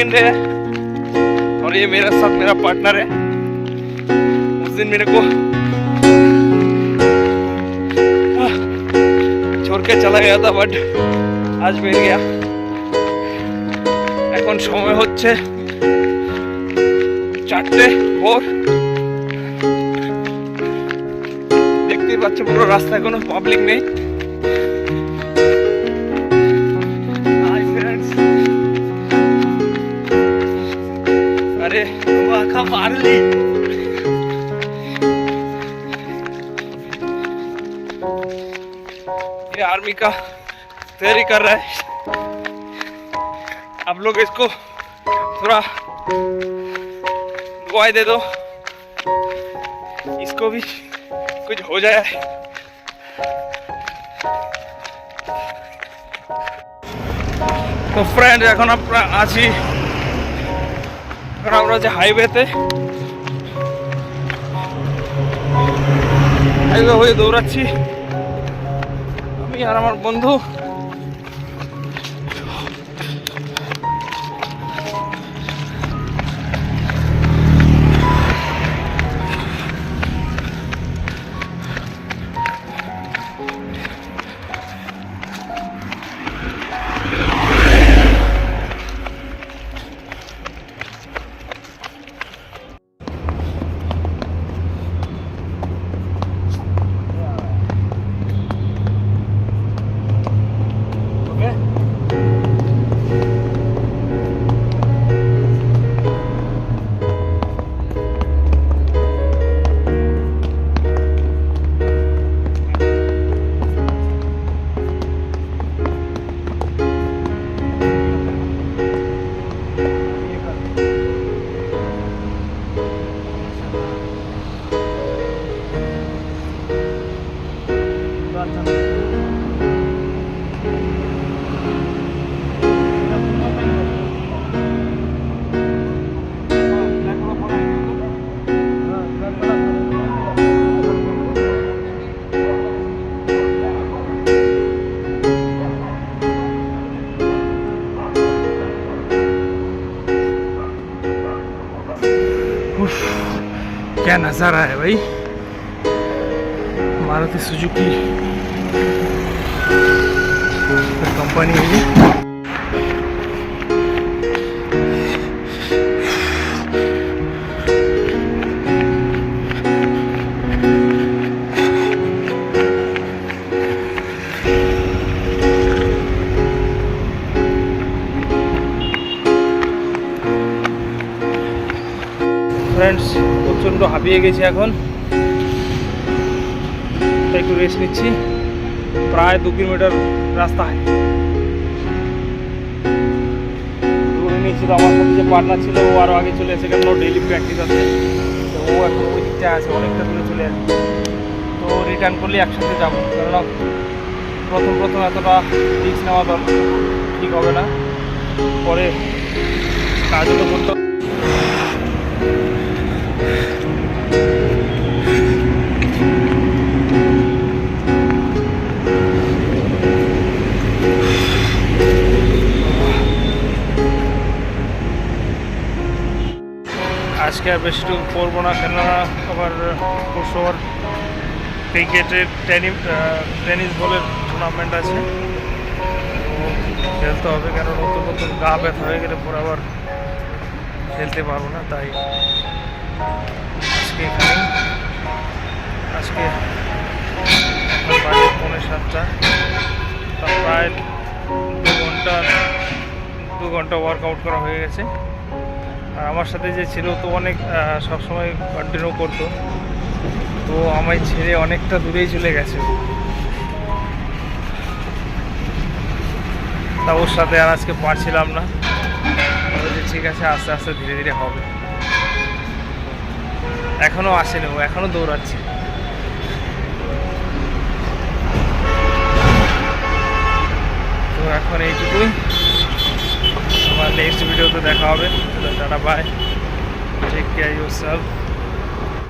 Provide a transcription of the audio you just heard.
Second है और ये मेरा साथ मेरा पार्टनर है। उस दिन मेरे को छोड़ के चला गया था, बट आज मिल गया। এখন সময় হচ্ছে 4টে ভোর। দেখতেই পাচ্ছ পুরো রাস্তায় কোনো পাবলিক নেই। अरे वाह मार ली। ये आर्मी का तैयारी कर रहा है। आप लोग इसको थोड़ा दुआएं दे दो, इसको भी कुछ हो जाए। तो फ्रेंड এখন আমরা আছি আমরা যে হাইওয়েতে, হাইওয়ে হয়ে দৌড়াচ্ছি আমি আর আমার বন্ধু। क्या नज़ारा है भाई। मारुति सुजुकी कंपनी है ये। ফ্রেন্ডস প্রচণ্ড হাঁপিয়ে গেছি, এখন একটু রেস্ট নিচ্ছি। প্রায় 2 কিলোমিটার রাস্তা দৌড়ে নিয়েছিল। আমার সাথে যে পার্টনার ছিল ও আরও আগে চলে এসে, কেন ডেইলি প্র্যাকটিস আছে, তো ও এখন ওই দিকটা আছে, অনেকটা দূরে চলে আসে। তো রিটার্ন করলে একসাথে যাবো, কেননা প্রথম এতটা রিস্ক নেওয়া ঠিক হবে না, পরে কাজও তো করতে। আজকে আর বেশিটুকু করবো না, কেননা আবার পরশু আবার ক্রিকেটের টেনিস বলের টুর্নামেন্ট আছে, খেলতে হবে। কেন নতুন গা ব্যথা হয়ে গেলে পরে আবার খেলতে পারবো না, তাই আজকে এখন বাজে 6:45, তা প্রায় 2 ঘন্টা ওয়ার্কআউট করা হয়ে গেছে। আর আমার সাথে যে ছিল তো অনেক সবসময় কন্টিনিউ করতো, তো আমায় ছেড়ে অনেকটা দূরেই চলে গেছে। তা ওর সাথে আর আজকে পারছিলাম না, বলছি ঠিক আছে আস্তে আস্তে ধীরে ধীরে হবে। এখনও আসেনি, ও এখনও দৌড়াচ্ছে। তো এখন এইটুকুই, আমার নেক্সট ভিডিওতে দেখা হবে। Tata bye, take care yourself.